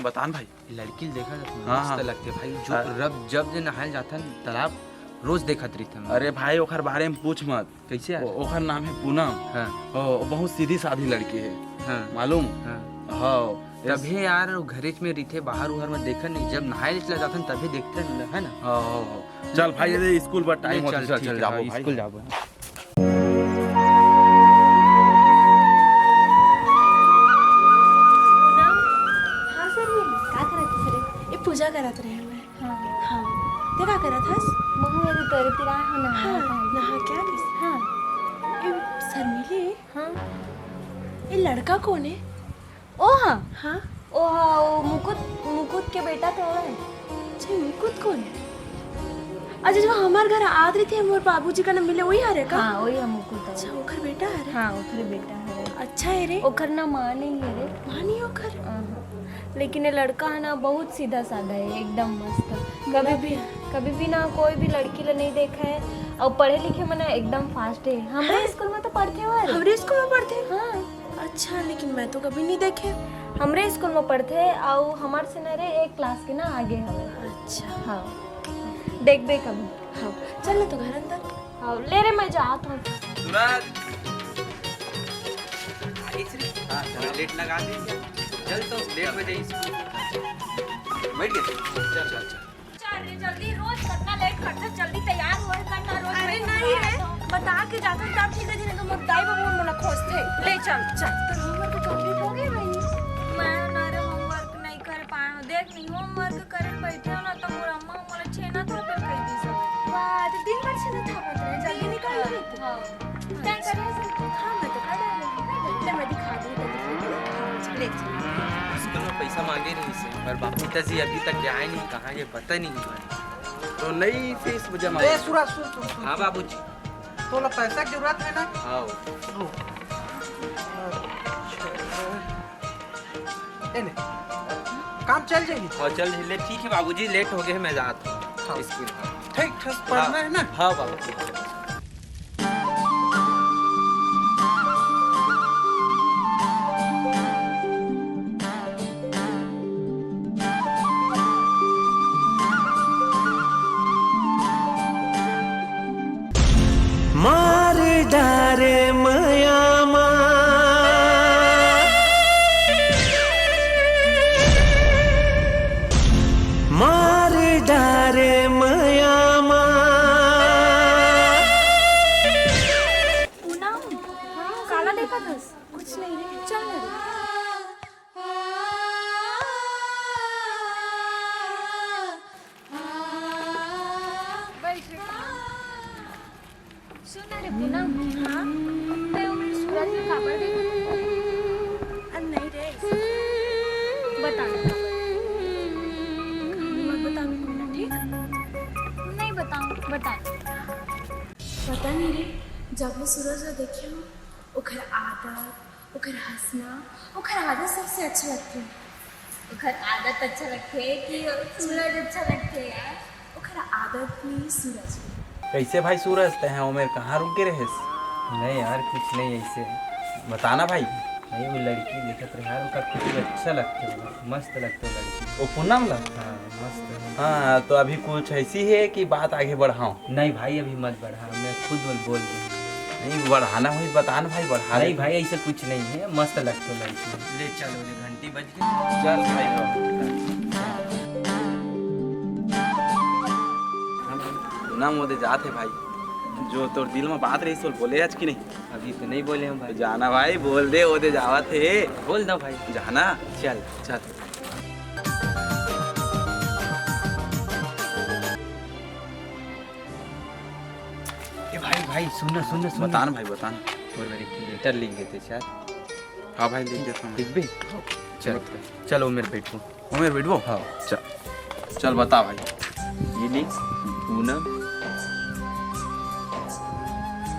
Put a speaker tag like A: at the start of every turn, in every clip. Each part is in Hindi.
A: बतान भाई।
B: लड़की देखा था
A: हाँ,
B: मस्त लगते भाई। जो जब जे नहाल जाता न तालाब रोज देखत रही था।
A: अरे भाई ओखर बारे में पूछ मत।
B: कैसे है?
A: ओखर नाम है पूनम।
B: हाँ
A: ओ बहुत सीधी साधी लड़की है।
B: हाँ
A: मालूम?
B: हाँ।
A: हाँ
B: तभी यार घरेज में रही बाहर उहर में देखा नहीं, जब नहाए चला जाता तभी देखते न, है ना।
A: हाँ चल भाई ये स्कूल पर टाइम होता है। चल जाओ भाई
B: स्कूल जाओ।
C: पूजा करत रहे मैं।
D: हाँ
C: हाँ ते का करत हस?
D: बहु ये तोरे तिरा हो ना।
C: हाँ नहा क्या किस?
D: हाँ
C: ए शर्मिले
D: हाँ
C: ये लड़का कौन है?
D: ओ हाँ
C: हाँ
D: ओ हाँ वो मुकुट के बेटा तो है।
C: अच्छा मुकुट कौन है? अच्छा जो हमारे घर आ रही थी हमारे बाबूजी का नाम मिले वही आ रहे का?
D: हाँ वही है मुकुट।
C: अच्छा ओखर बेटा है रे?
D: हाँ ओखरे बेटा है।
C: अच्छा है रे?
D: ओखर ना माँ नहीं है रे।
C: मानी ओखर?
D: लेकिन ये लड़का है ना बहुत सीधा साधा है, एकदम मस्त। कभी भी ना कोई भी लड़की ले नहीं देखा है और पढ़े लिखे में ना एकदम फास्ट है। हमारे स्कूल में तो पढ़ते हुए
C: हमारे स्कूल में पढ़ते हैं?
D: हाँ
C: अच्छा लेकिन मैं तो कभी नहीं देखे।
D: हमारे स्कूल में पढ़ते हैं और हमारे से ना रे एक क्लास के ना आगे हमें।
C: अच्छा
D: हाँ देख बे कभी।
C: हाँ चल तो घर अंदर।
D: हाँ ले रे मैं जाता हूँ।
B: सूरज हाँ थोड़ा लेट लगा दे। चल तो लेट हो जाए स्कूल। बैठ गए। चल चल चल
D: जल्दी रोज कितना लेट करते, जल्दी तैयार हो करना रोज।
C: अरे नहीं रे बता के जाता हूँ तब ठीक है जिन्हें तो मुद्दाई बाबू मना खोजते। ले चल चल। तो होमवर्क कंप्लीट हो गई भाई?
D: मैं ना रे होमवर्क नहीं कर पाया हूँ। देख नहीं होमवर्क करे बैठे हो ना तो मोर अम्मा मोला छेना तो पे कह दी सब।
C: वाह तो दिन भर से था पता है जल्दी निकाल ली तू।
D: हां क्या कर रहे हो?
C: हाँ मैं तो कर रही हूँ। मैं दिखा दूँ तो ले चल।
B: स्कूल में पैसा मांगे नहीं से पर बापू पिताजी अभी तक क्या आए नहीं, कहाँ ये पता नहीं है।
A: तो नई फीस जमा।
E: ए सूरज सुन
B: हाँ बाबूजी।
E: तोला पैसा की जरूरत है ना?
B: हाँ
E: ए ने काम चल जाएगी।
B: और चल ले ठीक है बाबूजी, लेट हो गए मैं जाता
E: हाँ।
B: हूँ स्कूल।
E: ठीक ठीक पढ़ना है ना?
B: हाँ बाबूजी।
F: मार डारे मयामा मार डारे मयामा।
C: पूनम काला देखा था? कुछ नहीं रे चल ना रे।
D: सुन रे पूनम। हाँ मैं वो सूरज में खबर देखा।
C: नहीं रे
D: बता
C: मत बता मेरे ठीक?
D: नहीं बताऊँ बता।
C: पता नहीं रे जब मैं सूरज को देखी हूँ ओखर आदत ओखर हंसना ओखर आदत सबसे अच्छा लगती है।
D: ओखर आदत अच्छा लगते है कि सूरज अच्छा लगते है यार?
C: ओखर आदत में सूरज में।
A: कैसे भाई सूरज ते हैं उमेर कहाँ रुक के रहे?
B: नहीं यार कुछ नहीं ऐसे।
A: बताना भाई।
B: नहीं वो लड़की देखत रहे यार, उसका कुछ अच्छा लगते है, मस्त लगते लड़की।
A: ओ पूनम ला?
B: हाँ मस्त है।
A: हाँ तो अभी कुछ ऐसी है कि बात आगे बढ़ाऊं?
B: नहीं भाई अभी मत बढ़ा, मैं खुद बोल दूँ।
A: नहीं बढ़ाना हुई बताना भाई बढ़ा।
B: नहीं भाई ऐसा कुछ नहीं है, मस्त लगते लड़की। ले चलो घंटी बज गई।
A: चल भाई ना मोदे जाते भाई जो तोर दिल में बात रही सो बोले आज की नहीं?
B: अभी तो नहीं बोले हम भाई।
A: जाना भाई बोल दे ओदे जावा थे।
B: बोल दो भाई।
A: जाना
B: चल
A: चल।
B: ए भाई भाई सुन सुन सुन।
A: बताना भाई बताना।
B: और मेरे की लेटर लिख देते शायद।
A: हाँ भाई लिख देता हूँ।
B: लिख भी। चल चलो मेरे बेटू।
A: उमेर बैठो।
B: हाँ
A: चल चल बता भाई।
B: ये लिख पूनम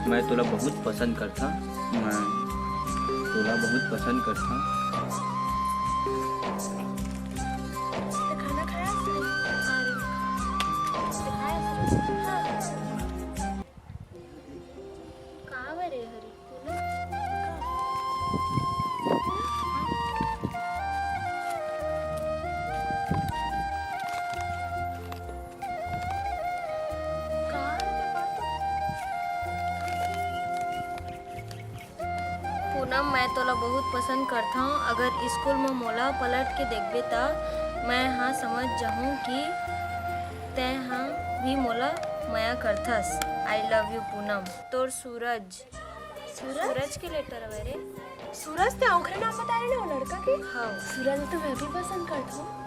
B: मैं तोला बहुत पसंद करता।
A: मैं
B: तोला बहुत पसंद करता।
C: खाना खाया?
D: कहाँ बरे हरी मैं तोला बहुत पसंद करता हूँ। अगर स्कूल में मोला पलट के देखबे त मैं हाँ समझ जाऊँ कि तै हाँ भी मोला माया करथस। I love you Poonam. तोर सूरज। सूरज के लेटर हवे रे।
C: सूरज ते ओखरे नाम बता रहे ना वो लड़का के।
D: हाँ
C: सूरज तो मैं भी पसंद करता हूँ।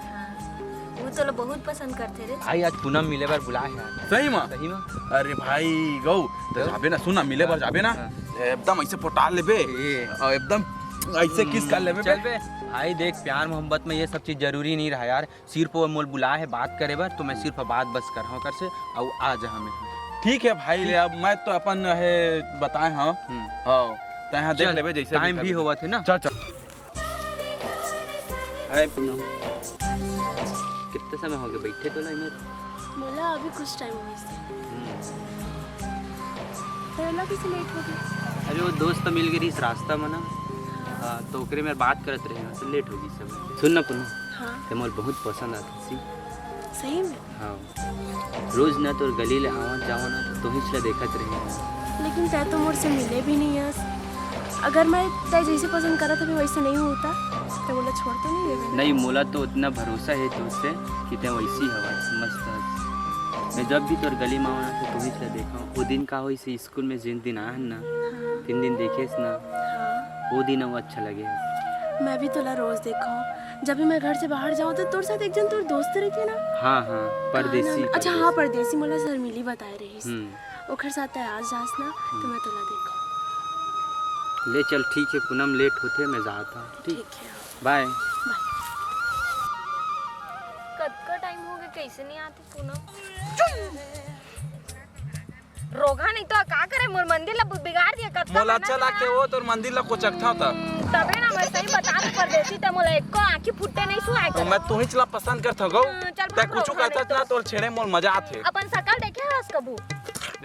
D: वो तोला बहुत पसंद करते रे।
B: भाई आज पूनम मिले बार बुलाए यार।
A: सही में?
B: सही में?
A: अरे भाई गौ तो जाबे ना, सुना मिले बार जाबे ना, एकदम ऐसे पटा लेबे और एकदम ऐसे किस कर लेबे।
B: चल बे भाई, देख प्यार मोहब्बत में ये सब चीज जरूरी नहीं रहा यार। सिर्फ वो मोल बुलाए है बात करे बार, तो मैं सिर्फ बात बस कर रहा हूँ कर से और आ जा हमें।
A: ठीक है भाई ले, अब मैं तो अपन है बताए हाँ हाँ तो यहाँ देख लेबे जैसे
B: टाइम भी हुआ थे ना।
A: चल चल।
B: हाय पूनम, कितने समय हो गए बैठे तो नहीं?
C: मोला अभी कुछ टाइम हुआ इससे। पहला किसी लेट हो गई।
B: अरे वो दोस्त तो मिल गई इस रास्ता में ना, हाँ तो ओकरे में बात करते रहे तो लेट होगी सब। सुन ना पूनम,
C: हाँ
B: ते मोल बहुत पसंद आती सी।
C: सही में?
B: हाँ रोज ना तो गली ले आवन जावन ना तो ही चला देखत रहे।
C: लेकिन तय तो मुझसे मिले भी नहीं है। अगर मैं तय जैसे पसंद करा था वैसे नहीं होता तो बोला छोड़ तो नहीं देवे।
B: नहीं मोला तो उतना भरोसा है तुझसे कि ते वैसी हवा मस्त है। मैं जब भी तोर गली में आना तो तू ही चला देखा। वो दिन का हो इसे स्कूल में जिन दिन आया ना, 3 दिन देखेस ना, वो दिन वो अच्छा लगे।
C: मैं भी तोला रोज देखा हूँ। जब भी मैं घर से बाहर जाऊँ तो तोर साथ एक जन तोर दोस्त रहती है ना।
B: हाँ हाँ परदेसी।
C: अच्छा हाँ परदेसी मोला शर्मिली बताए रही। ओखर साथ आज जास ना तो मैं तोला देखा।
B: ले चल ठीक है पूनम, लेट होते मैं जाता हूँ। ठीक
C: है
B: बाय।
D: कब का टाइम हो गया कैसे नहीं आती पूनम? रोगा नहीं तो का करे, मोर मंदिर ला बिगाड़ दिया। कब
A: मोला अच्छा लाके वो तोर मंदिर ला कोचक था
D: तबे ना मैं सही बता दे परदेसी ते मोला एको आंखी फुट्टे नहीं सुआए।
A: तो मैं तू ही चला पसंद करता गौ।
D: चल
A: ते कुछ कहता ना तोर छेड़े मोल मजा आथे।
D: अपन सकल देखे हस कबू?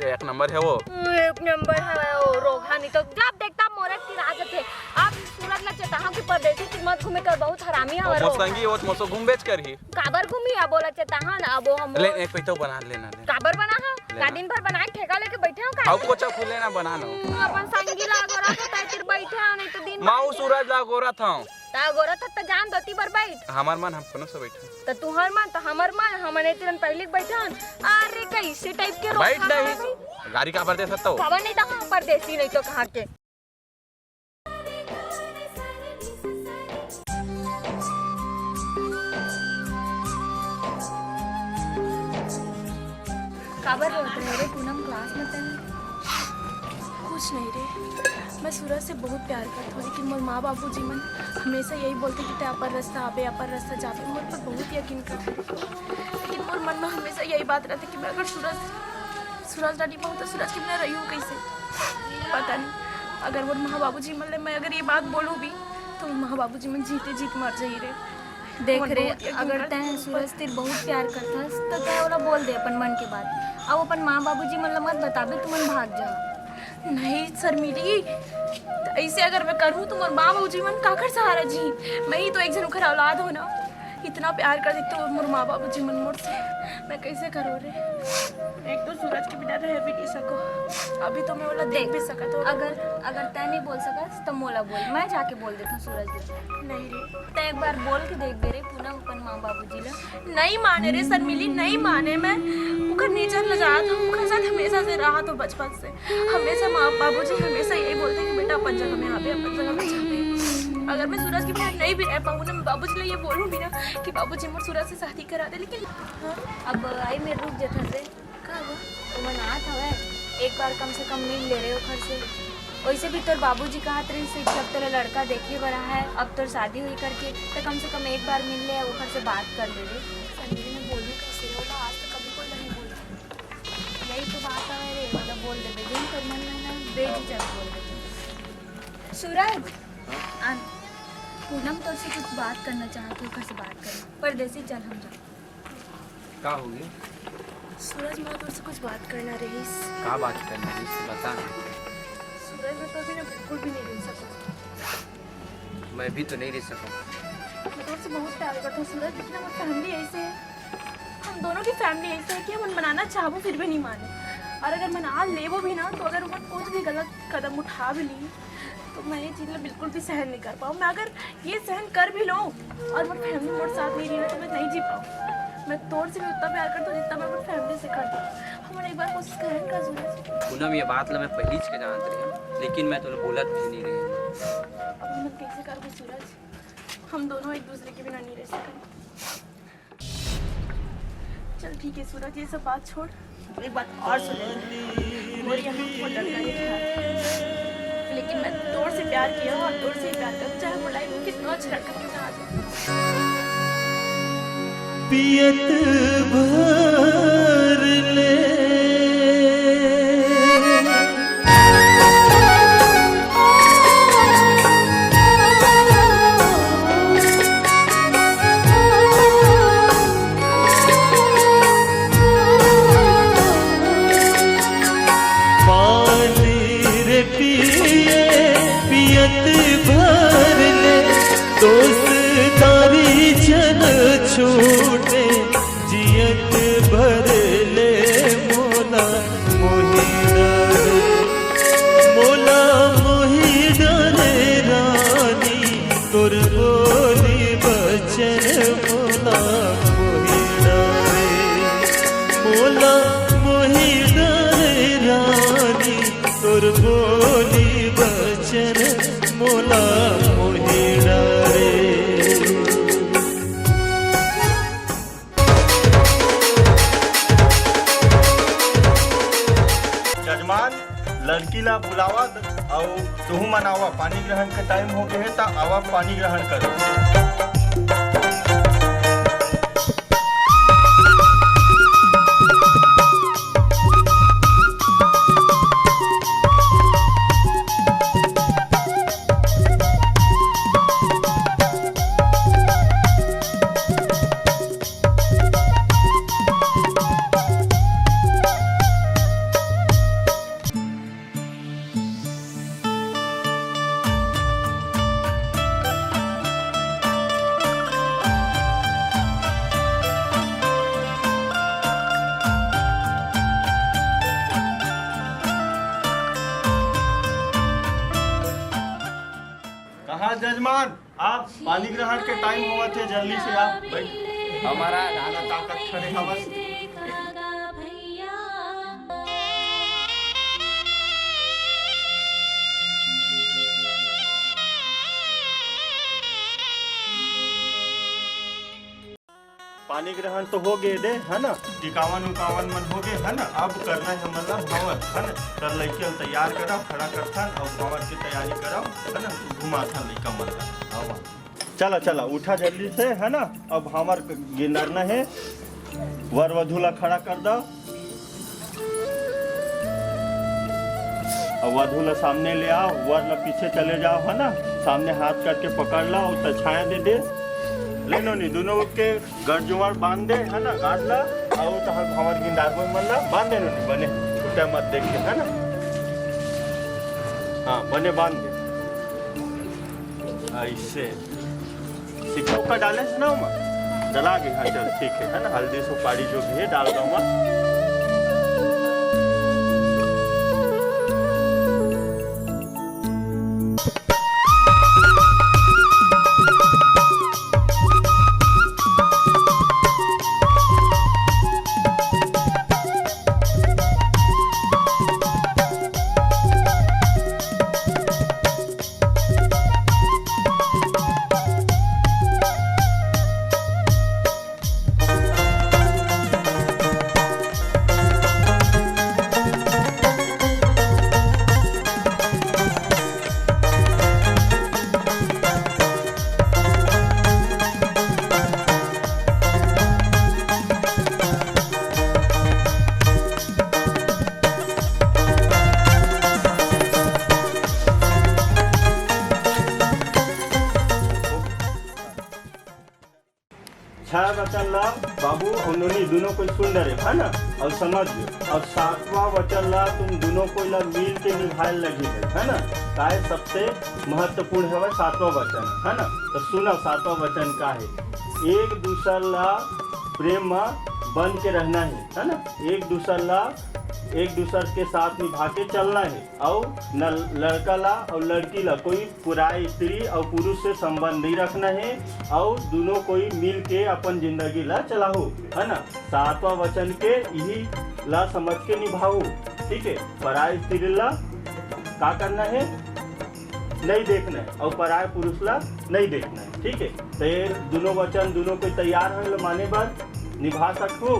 A: एक नंबर है वो।
D: एक नंबर है वो रोगा नहीं तो जब देखता मोरे की राजत है। अब सूरज ला चेता कि परदेसी की मत घूमे कर बहुत हरामी है।
A: मोर संगी वो मोर घूम बेच कर ही
D: काबर घूमी अब बोला चेता ना अब हम
A: ले एक पैसा बना लेना ले।
D: काबर बना हा का दिन भर बनाए ठेका लेके बैठे हो का?
A: आओ कोचा खुले ना बनाना
D: अपन संगी ला गोरा तो तातिर बैठे हो नहीं तो दिन
A: माऊ सूरज ला गोरा था
D: ता गोरा तो जान दोती बर बैठ।
A: हमार मन हम कोनो से बैठे
D: तो तुहर मन तो हमर मन हमने तुरंत पहले बैठे हन। अरे कैसे टाइप के
A: बैठ नहीं गाड़ी का पर दे सकता हो।
D: खबर नहीं था परदेसी नहीं तो कहां के। काबर रे पूनम क्लास में तन
C: कुछ नहीं रे। मैं सूरज से बहुत प्यार करता हूँ लेकिन मोर माँ बाबू जी मन हमेशा यही बोलते कि ते अपर रास्ता आबे अपर रास्ता जाबे। मोर पर बहुत यकीन करते लेकिन मोर मन में हमेशा यही बात रहती कि मैं अगर सूरज डाली पाऊँ तो सूरज के बिना रही हूँ कैसे पता नहीं। अगर मोर माँ बाबू जी मन मैं अगर ये बात बोलूँ भी तो माँ बाबू जी मन जीते जीत मर जाइए रे।
D: देख रे अगर तैं सूरज तेरे बहुत प्यार करता तो तै ओला बोल दे अपन मन के बात। अब अपन माँ बाबूजी मन ला मत बताबे तू मन भाग जा।
C: नहीं शर्मिली ऐसे अगर मैं करूँ तो मोर माँ बाबूजी मन काकर सहारा जी। मैं ही तो एक जन उखर औलाद हो ना। इतना प्यार कर देते तो मोर माँ बाबूजी मन मोर से मैं कैसे करूँ रे। एक तो सूरज के बिना रह भी नहीं सको। अभी तो मैं बोला देख भी सका तो
D: अगर तै नहीं बोल सका तो मोला बोल, मैं जाके बोल देता हूँ सूरज से।
C: नहीं रे
D: तै एक बार बोल के देख दे रे पूनम अपन माँ बाबूजी ला।
C: नहीं माने रे शर्मिली नहीं माने। मैं उनका नेचर लगा था उनके साथ हमेशा से रहा तो बचपन से हमेशा माँ बाबूजी हमेशा यही बोलते कि बेटा अपन जगह में आवे अपन जगह में जावे। अगर मैं सूरज के बिना नहीं भी रह पाऊँ ना मैं बाबूजी ने ये बोलूँ भी ना कि बाबूजी मोर सूरज से शादी करा दे। लेकिन
D: अब आई मेरे रुक जाता रे का वो तो मन आत हवे एक बार कम से कम मिल ले रहे हो घर से। वैसे भी तोर बाबूजी कहत रही से जब तेरा लड़का देखे बड़ा है अब तोर शादी हुई करके तो कम से कम एक बार मिल ले घर से बात कर ले रे। संजय ने बोलने कैसे होगा आज तो कभी कोई नहीं बोला। यही तो बात है रे मतलब बोल दे बेजन तो मन में ना बेझिझक बोल दे। सूरज आन पूनम तो से कुछ बात करना चाहती हूँ घर से बात करें परदेसी चल हम जा।
B: का हो गई?
C: सूरज मैं तुझसे कुछ बात करना रही।
B: का बात करना है बता ना।
C: सूरज मैं तो अभी ना बिल्कुल भी नहीं रह सकूँ।
B: मैं भी तो नहीं रह सकूँ।
C: मैं तुझसे बहुत प्यार करता हूँ सूरज लेकिन हमारी फैमिली ऐसे है हम दोनों की फैमिली ऐसे है कि हम मनाना चाहो फिर भी नहीं माने। और अगर मना ले वो भी ना तो अगर वो कुछ भी गलत कदम उठा भी ली तो मैं ये चीज़ बिल्कुल भी सहन नहीं कर पाऊँ। मैं अगर ये सहन कर भी लूँ और मेरी फैमिली मेरे साथ नहीं रही ना तो मैं नहीं जी पाऊँ। मैं तोड़ से भी उतना प्यार करता हूँ जितना मैं अपनी फैमिली से करती हूँ। हमारे एक बार कोशिश करें का जरूरत।
B: पूनम ये बात ला मैं पहली के जानत रही, लेकिन मैं तो बोलत भी नहीं रही।
C: अब मैं कैसे करूँ सूरज, हम दोनों एक दूसरे के बिना नहीं रह सकते। चल ठीक है सूरज, ये सब बात छोड़, एक बात और सुन ले। मोर यहाँ वो लड़का नहीं था, लेकिन मैं तोड़ से प्यार किया और तोड़ से ही प्यार कर, चाहे बुलाई कितना अच्छा लड़का क्यों ना आ जाए।
F: पियत भर ले छूटे जियत भर ले मोला मोही डरे रानी तोर बोली बचन मोला मोही डरे रानी तोर बोली बचन मोला मोही डरे।
G: लड़की ला बुलावा और तुहू मनावा, पानी ग्रहण के टाइम हो गए तो आवा पानी ग्रहण करो। जजमान आप पानी ग्रहण के टाइम हुआ थे, जल्दी से आप भाई हमारा गाना ताकत खड़े हवस। पानी ग्रहण तो हो गए दे है ना, टिकावन उकावन मन हो गए है ना। अब करना है मतलब भंवर है ना, कर लड़के तैयार करा खड़ा करथन और भंवर की तैयारी करा है ना, घुमा था लड़का मन। चला चला उठा जल्दी से है ना। अब भंवर गिनरना है, वर वधू ला खड़ा कर दो और वधू ला सामने ले आओ, वर ला पीछे चले जाओ है ना, सामने हाथ करके पकड़ ला और तछाया दे दे ले नो नी दोनों के गरजुआर बांध दे है ना, गाड़ ला और तो हर भंवर गिंदार को मन ला बांध दे नो नी बने उल्टा मत देख के है ना। हाँ बने बांध दे ऐसे सिक्का उक्का डाले से ना मैं डला के। हाँ चल ठीक है ना, हल्दी सुपारी जो भी है डाल दूंगा। वचन ला बाबू उन्होंने दोनों को सुन रहे है ना और समझ लो। और सातवां वचन ला तुम दोनों को ला मिल के निभाए लगी है ना, काय सबसे महत्वपूर्ण है सातवां वचन है ना। तो सुनो सातवां वचन का है, एक दूसरा ला प्रेम में बन के रहना है ना, एक दूसरा ला एक दूसरे के साथ निभा के चलना है और न लड़का ला और लड़की ला कोई पुराई स्त्री और पुरुष से संबंध नहीं रखना है और दोनों कोई मिल के अपन जिंदगी ला चलाओ, है ना। 7वां वचन के यही ला समझ के निभाओ, ठीक है। पराई स्त्री ला क्या करना है, नहीं देखना है, और पराय पुरुष ला नहीं देखना है, ठीक है। तो ये दोनों वचन दोनों को तैयार है माने बात निभा सकूं।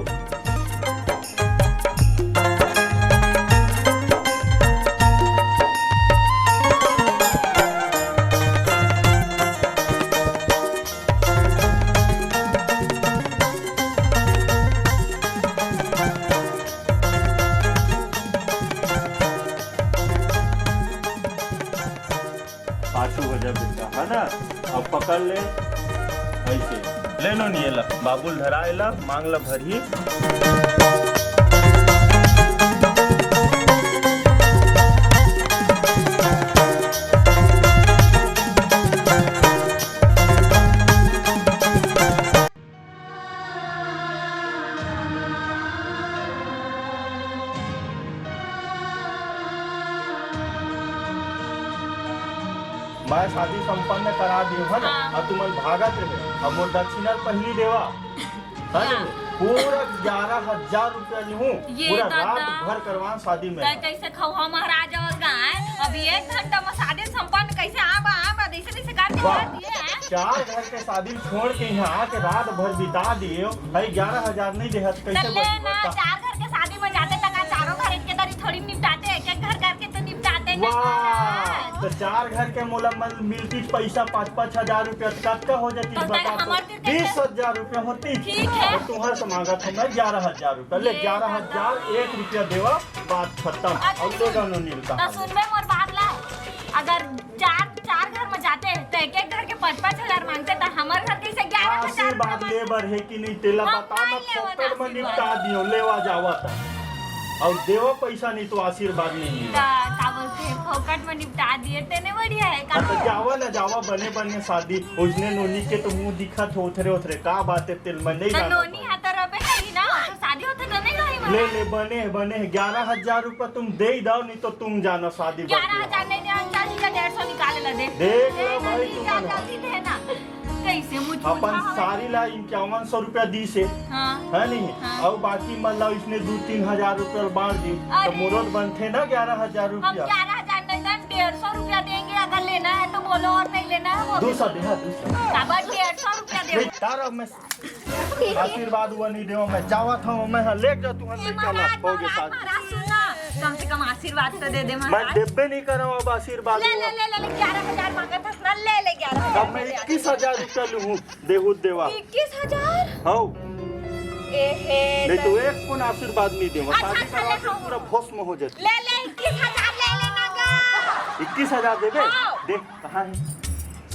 G: 5 हो जाए बेटा, है ना। अब पकड़ ले ऐसे ले लो नहीं ला बाबुल धराए ला मांग ला भरी। मैं शादी संपन्न करा दी है ना, और तुम भागत रहे अब मोर दक्षिणा पहली देवा, है ना। पूरा 11,000 रुपया लूँ, पूरा रात भर करवा शादी में।
D: कैसे खवा महाराज और गाय अभी 1 घंटा में शादी संपन्न कैसे आबा जैसे जैसे कर दिए
G: 4 घर के शादी छोड़ के यहाँ आके रात भर बिता दिए भाई 11,000 नहीं दे कैसे
D: लेना 4 घर के शादी में जाते टका चारों घर के दरी थोड़ी निपटाते एक घर करके तो निपटाते
G: वाह, तो 4 घर के मोला मिलती पैसा 5-5 हजार रुपया कब का हो जाती है बता। 20,000 रुपया होती और तुम्हारे से मांगा था मैं 11,000 रुपया ले 11,000 1 रुपया देवा बात खत्म। और लोग मिलता
D: सुनबे मोर बात ला अगर 4 घर में जाते तो एक घर के 5-5 हजार मांगते तो हमारे घर कैसे 11,000
G: आशीर्वाद लेबर है कि नहीं तेला बता मत फोकट में निपटा दियो लेवा जावा था और देवा पैसा नहीं तो आशीर्वाद नहीं मिला।
D: फोकट में निपटा दिए तेने बढ़िया है का।
G: तो जावा ना जावा बने बने शादी उसने नोनी के तो मुंह दिखा थे उथरे का बात है तेल में नहीं
D: तो नोनी हाथ रबे कही ना तो शादी होते तो नहीं रही
G: ले बने 11,000 रुपया तुम दे ही दो नहीं तो तुम जाना शादी
D: 11,000 नहीं दे चाची का 150 निकाले ला दे
G: देख लो भाई तुम
D: जल्दी दे ना कैसे मुझ
G: अपन सारी ला 5100 रुपया दी से है नहीं और बाकी मतलब इसने 2-3 हजार रुपया बांट दी तो मुरत बनते ना 11,000 रुपया।
D: 11,000 नहीं 150 रुपया देंगे अगर लेना है तो बोलो और नहीं लेना है वो
G: 200 दे
D: 150 रुपया दे
G: तारा मैं आशीर्वाद हुआ नहीं देवा मैं जावा था मैं ले जा तू हमसे चला हो गया शादी।
D: सुना कम से कम आशीर्वाद तो दे दे
G: मैं देबे नहीं कर रहा हूं अब आशीर्वाद
D: ले 11,000 मांगा था ना ले 11,000
G: अब मैं 21,000 रुपया लूं देहूत देवा
D: 21,000
G: हां
D: एहे
G: नहीं तो एक कोन आशीर्वाद नहीं देवा शादी करवा के पूरा भस्म हो जाती
D: ले 21,000 ले लेना गा
G: 21,000 देबे देख कहां है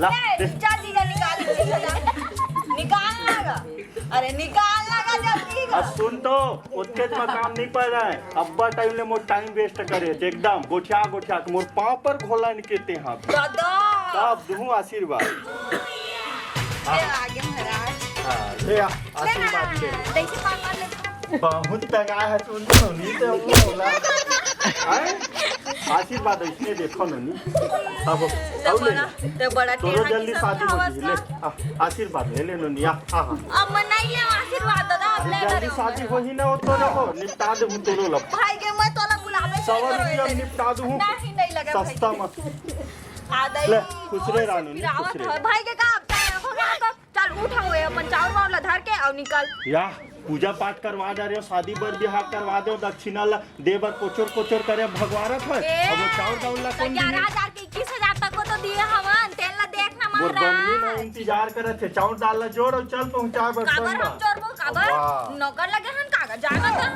G: ला देख
D: जल्दी निकाल 21,000 निकाल लगा अरे निकाल लगा जल्दी
G: सुन तो उतने में काम नहीं पड़ रहा है अब्बा टाइम ले मोर टाइम वेस्ट करे एकदम गोठिया मोर पांव पर घोला निकलते हैं
D: दादा
G: तब दूं आशीर्वाद
D: आगे महाराज
G: हां ले आशीर्वाद ले
D: कैसे मांग ले
G: बहुत तगा है सुन तो नहीं तो बोला आशीर्वाद इसने देखो ननी अब ले
D: तो बड़ा
G: तो जल्दी शादी हो गई ले आशीर्वाद ले ननी
D: अब मनाई ले आशीर्वाद दादा अब ले
G: जल्दी शादी हो ही ना हो तो रहो निपटा दे हूं तोरो लब
D: भाई के मैं तोला बुलावे
G: 100 रुपया निपटा दूं
D: नहीं लगा भाई
G: सस्ता मत
D: आदा
G: ले खुश रहे रानू नी खुश रहे
D: भाई के का हो गया तो चल उठाओ अपन चावल वाला धर के और निकल
G: या पूजा पाठ करवा जा रहे हो शादी बर बिहार करवा दो दक्षिणा ला देवर कोचर करे भगवारत है अब चावल दावल ला कौन
D: 11,000 के 21,000 तक को तो दिए हमन तेल ला देखना
G: मोर बन्नी ना इंतजार करे थे चावल दाल ला जोड़ और चल पहुंचा बस
D: काबर हम चोरबो काबर नौकर लगे हन कागज जाना था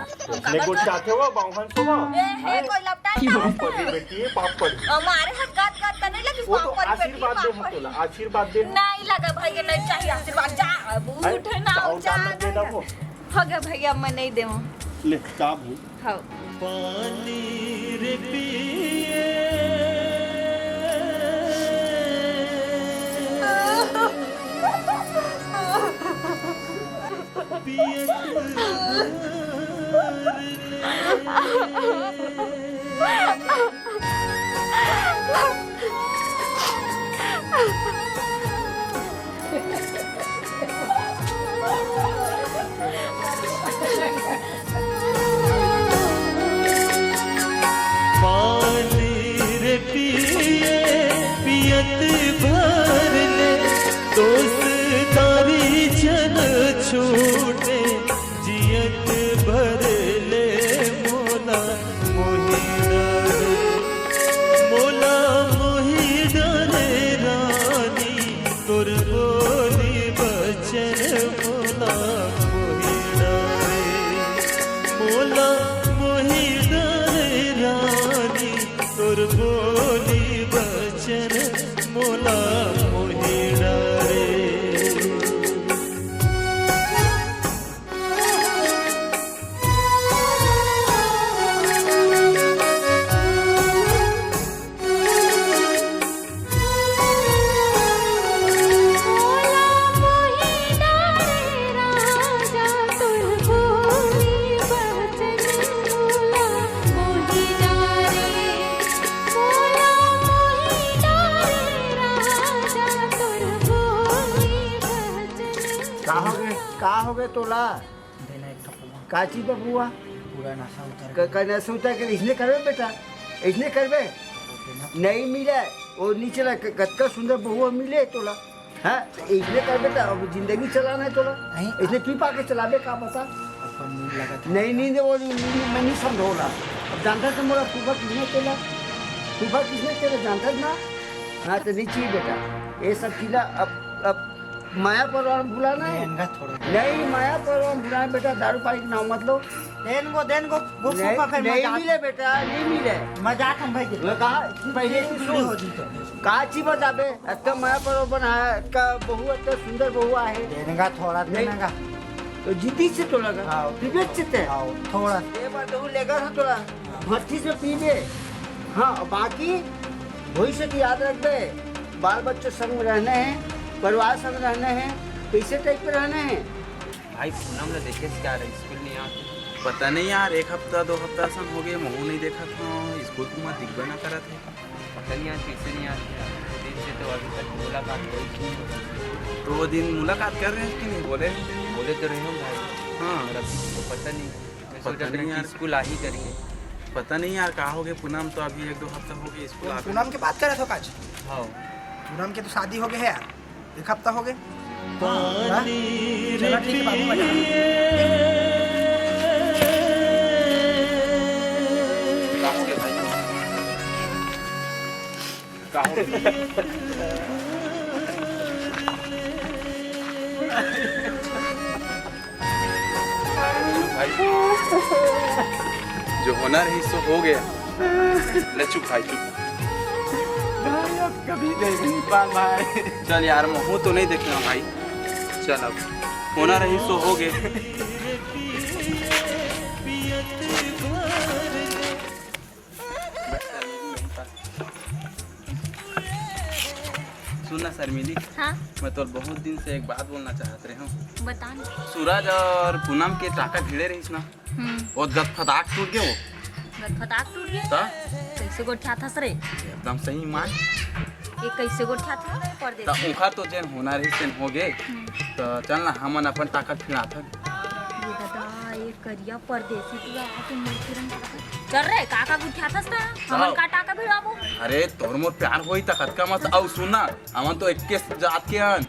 G: ले गुड चाहते हो बावन को
D: ए कोई लपटा
G: पाप पड़ी बेटी पाप पड़ी
D: हमारे हाथ गात करने लगी
G: वो तो आशीर्वाद दे हतोला आशीर्वाद दे
D: नहीं लगा भाई के नहीं चाहिए आशीर्वाद जा उठ ना जा
G: दे ना वो
D: हो गया भैया मैं नहीं देवा
G: ले चाब हूं
D: हां
F: पानी रे पिए पिए पानी रे पिए पियत भर ले दोस्तारी जन छूटे जियत भर ले मोला मोही डरे मोला मोही डरे रानी तोर बोली बचन मोला मोही डरे मोला मोही डरे रानी तोर बोली बचन मोला मोही डरे
H: का हो गए तोला का चीज बबुआ
E: पूरा नशा उतर
H: नशा उतर के इसने करबे बेटा इसने करबे नहीं मिले वो नीचे कतका सुंदर बहुआ मिले तोला हाँ इसने कर बेटा अब जिंदगी चलाना है तोला इसने पी पा के चलाबे का बता नहीं नींद वो मैं नहीं समझोला अब जानता था मोरा फूफा किसने तेला फूफा किसने तेला जानता ना हाँ तो नहीं चाहिए बेटा ये सब चीज़ अब माया पर भुलाना है नहीं माया पर भुलाना बेटा दारू पानी का नाम मत लो
E: देन को
H: नहीं मिले बेटा नहीं मिले
E: मजाक हम भाई
H: मैं कहा पहले से सुन कहा ची बताबे इतना माया पर बनाया का बहू इतना सुंदर बहू है
E: देनेगा थोड़ा देनेगा
H: तो जिद्दी से तो लगा विवेक चित्त है
E: थोड़ा
H: ये बात तो लेकर था थोड़ा भट्टी से पीबे हाँ बाकी भविष्य की याद रख दे बाल बच्चे संग रहने हैं परिवार संग रहने हैं कैसे टाइप पे रहने हैं
B: भाई पूनम ने देखे क्या रहे स्कूल नहीं आते
A: पता नहीं यार, एक हफ्ता 2 हफ्ता सन हो गए, महू नहीं देखा था स्कूल को मत दिखबे ना करा थे।
B: पता नहीं यार कैसे नहीं आते दिन से तो अभी तक मुलाकात हुई थी।
A: तो वो दिन मुलाकात कर रहे हैं कि नहीं बोले
B: बोले तो रहे हो भाई।
A: हाँ
B: और अभी तो पता नहीं, मैं सोच
A: पता
B: रहा
A: नहीं
B: था
A: यार।
B: कि स्कूल आ ही करेंगे।
A: पता नहीं यार कहा हो गए पूनम, तो अभी 1-2 हफ्ता हो गए स्कूल आ गए।
E: पूनम की बात करे तो काज
B: हाँ
E: पूनम के तो शादी हो गए है यार, 1 हफ्ता हो गए।
F: पानी
E: चलो ठीक है बाबू बजा।
A: कहा हो गए भाई, कहा हो गए? भाई जो होना रही सो हो गया। ले चुप भाई चुप। भाई अब कभी देख नहीं पा भाई। चल यार महू तो नहीं देखना भाई, चल अब होना रही सो हो गए। सुनना शर्मिली,
D: हाँ
A: मैं तो बहुत दिन से एक बात बोलना चाहत रही हूँ।
D: बता ना।
A: सूरज और पूनम के टाका भिड़े रहीस ना, वो गदफदाक टूट गए वो
D: फटाक टूट गया।
A: ता
D: कैसे गोठ्या था सरे?
A: एकदम सही मान।
D: ये कैसे गोठ्या था
A: ता उखा तो जेन होना रही तेन हो गए, तो चल ना हमन अपन ताकत फिरा था।
D: ये दादा ये करिया परदेसी तू आके मूर्ति रंग चल रे काका गुठ्या था ना हमन का टाका भिड़ाबो।
A: अरे तोर मोर प्यार होई त कतका मत औ सुनना, हमन तो 21 जात के हन।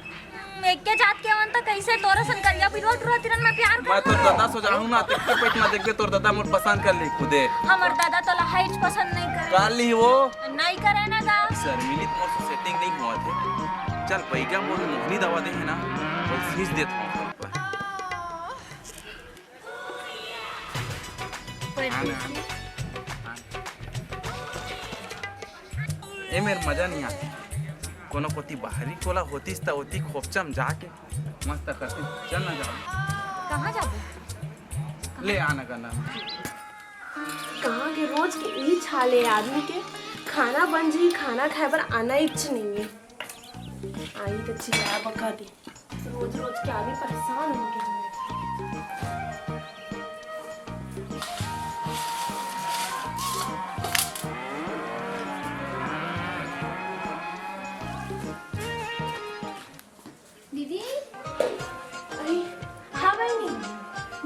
D: एक के जात के मन त कैसे तोरा सन करिया भिड़वा तुरंत तिरन में प्यार
A: मैं
D: कर।
A: तो दादा सो जाऊं ना, ते पेट में देख के तोर दादा मोर पसंद कर ली खुदे।
D: हमर दादा तो हाइट पसंद नहीं करे।
A: कर ली वो
D: नहीं करे ना गा।
A: शर्मिली मोर से सेटिंग नहीं हुआ थे। चल पैगा मोर मोहनी दवा दे है ना, और फीस देता हूं पर।
D: परदेसी
A: ए मेर मजा नहीं आती। कोनो कोती बाहरी कोला होतीस त होती खोपचम जाके मस्त करती। चल ना जाओ,
D: कहाँ जाबो?
A: ले आना करना।
C: कहाँ के रोज के यही छाल है आदमी के, खाना बन जाई खाना खाए पर आना इच्छा नहीं है। आई तो चिल्ला बका दी, रोज रोज के आदमी परेशान हो गए।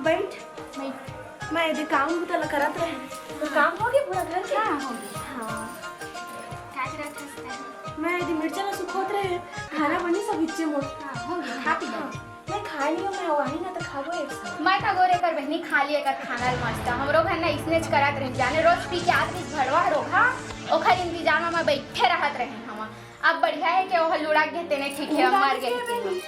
C: बैठ
D: मैं
C: मैं यदि काम तो करत रहे तो काम हो गया पूरा घर
D: क्या
C: के
D: हो गया?
C: हाँ
D: क्या करत हंसता
C: मैं यदि मिर्चा ना सुखोत रहे खाना बनी सब इच्छे मोट
D: है? हो गया, खा पी ले।
C: मैं खाई नहीं हूँ, मैं वही ना तो खाबो एक साथ।
D: मैं तो गोरे कर बहनी खा लिए कर खाना मस्त हमरो घर ना इसने करत रहे जाने रोज पी के आदमी भरवा रोहा ओखर इंतजाम में बैठे रहत रहे हम। अब बढ़िया है कि ओह लुड़ा के तेने ठीक है मर गए।